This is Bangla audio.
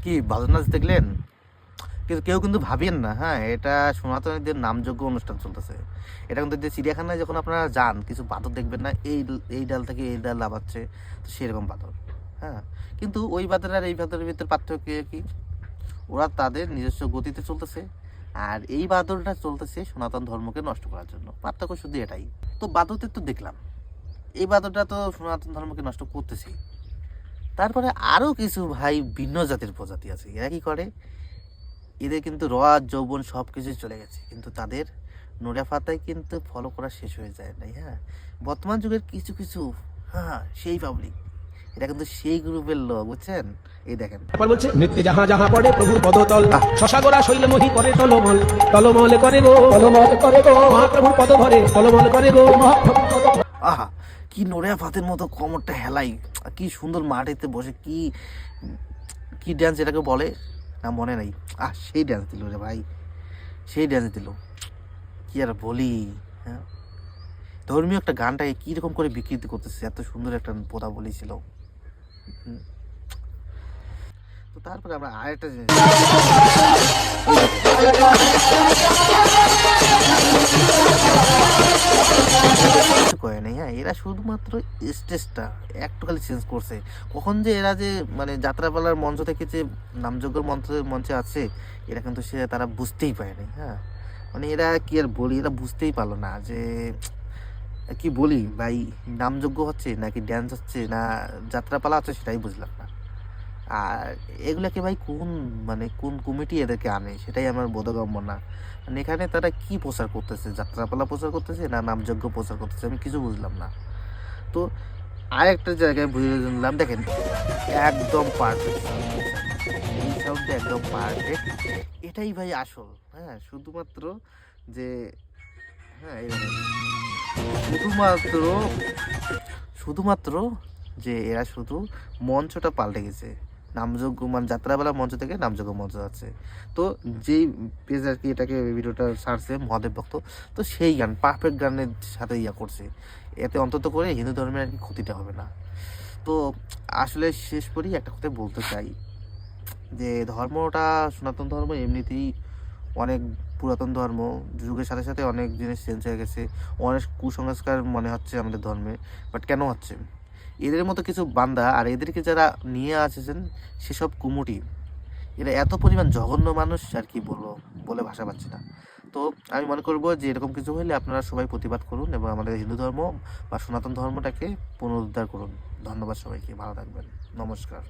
কি বাদর নাচ দেখলেন? কিন্তু কেউ কিন্তু ভাবেন না, হ্যাঁ, এটা সনাতনীদের নামযোগ্য অনুষ্ঠান চলতেছে। এটা কিন্তু যে চিড়িয়াখানায় যখন আপনারা যান কিছু বাদর দেখবেন না, এই ডাল থেকে এই ডাল লাফাচ্ছে, তো সেরকম বাদর। হ্যাঁ, কিন্তু ওই বাদর আর এই বাদরের ভিতরে পার্থক্য কি? ওরা তাদের নিজস্ব গতিতে চলতেছে, আর এই বাদরটা চলতেছে সনাতন ধর্মকে নষ্ট করার জন্য। পার্থক্য শুধু এটাই। তো বাদরদের তো দেখলাম, এই বাদরটা তো সনাতন ধর্মকে নষ্ট করতেছে। তারপরে আরও কিছু ভাই ভিন্ন জাতির প্রজাতি আছে। এরা কি করে? এদের কিন্তু রস যৌবন সব কিছুই চলে গেছে, কিন্তু তাদের নোরা ফাতায় কিন্তু ফলো করা শেষ হয়ে যায় নাই। হ্যাঁ, বর্তমান যুগের কিছু কিছু, হ্যাঁ, সেই পাবলিক, এটা কিন্তু সেই গ্রুপের লোক, বুঝছেন? এই দেখেন, তারপর বলছে নৃত্যে যাহা যাহা পড়ে প্রভুর পদতল, শশাগোরা শৈলমোহী করে টলমল, টলমল করে গো, টলমল করে গো, মহাপ্রভুর পদ ধরে টলমল করে গো। আহা, কি নোরা ফাতের মতো কোমরটা হেলাই, কি সুন্দর মাটিতে বসে কি কি ড্যান্স এটাকে বলে না, মনে নাই। সেই ড্যান্স দিল রে ভাই, সেই ড্যান্স দিল, কি আর বলি। হ্যাঁ, ধর্মীয় একটা গানটাকে কীরকম করে বিকৃতি করতেছে, এত সুন্দর একটা পোতা বলেছিল। তো তারপরে আমরা আরেকটা জিনিস করে নেই। হ্যাঁ, এরা শুধুমাত্র স্টেজটা একটু খালি চেঞ্জ করছে। কখন যে এরা যে মানে যাত্রাপালার মঞ্চ থেকে যে নামযজ্ঞের মঞ্চে আছে, এরা কিন্তু তারা বুঝতেই পারেনি। হ্যাঁ, মানে এরা কি আর বলি, এরা বুঝতেই পারলো না যে কি বলি ভাই, নামযজ্ঞ হচ্ছে নাকি ড্যান্স হচ্ছে না যাত্রাপালা হচ্ছে, সেটাই বুঝলাম না। আর এগুলাকে ভাই কোন কমিটি এদেরকে আনে, সেটাই আমার বোধগম্য না। মানে এখানে তারা কি প্রচার করতেছে, যাত্রাপালা প্রচার করতেছে না নামযজ্ঞ প্রচার করতেছে, আমি কিছু বুঝলাম না। তো আরেকটা জায়গায় বুঝে নিলাম, দেখেন একদম পারফেক্ট, এই সাউন্ডটা একদম পারফেক্ট, এটাই ভাই আসল। হ্যাঁ, শুধুমাত্র যে, হ্যাঁ, শুধুমাত্র শুধুমাত্র যে এরা শুধু মঞ্চটা পাল্টে গেছে, নামযোগ্য মানে যাত্রাবেলা মঞ্চ থেকে নামযোগ্য মঞ্চ আছে। তো যেই পেজ আর কি এটাকে ভিডিওটা ছাড়ছে মহাদেব ভক্ত, তো সেই গান পারফেক্ট গানের সাথে করছে, এতে অন্তত করে হিন্দু ধর্মের আর কি ক্ষতিটা হবে না। তো আসলে শেষ করি একটা কথা বলতে চাই, যে ধর্মটা সনাতন ধর্ম এমনিতেই অনেক পুরাতন ধর্ম, যুগের সাথে সাথে অনেক জিনিস চেঞ্জ হয়ে গেছে, অনেক কুসংস্কার মনে হচ্ছে আমাদের ধর্মে। বাট কেন হচ্ছে? এদের মতো কিছু বান্দা আর এদেরকে যারা নিয়ে আসেছেন সেসব কুমুটি, এরা এত পরিমাণ জঘন্য মানুষ, আর কি বলবো, বলে ভাষা পাচ্ছি না। তো আমি মনে করবো যে এরকম কিছু হলে আপনারা সবাই প্রতিবাদ করুন এবং আমাদের হিন্দু ধর্ম বা সনাতন ধর্মটাকে পুনরুদ্ধার করুন। ধন্যবাদ সবাইকে, ভালো থাকবেন, নমস্কার।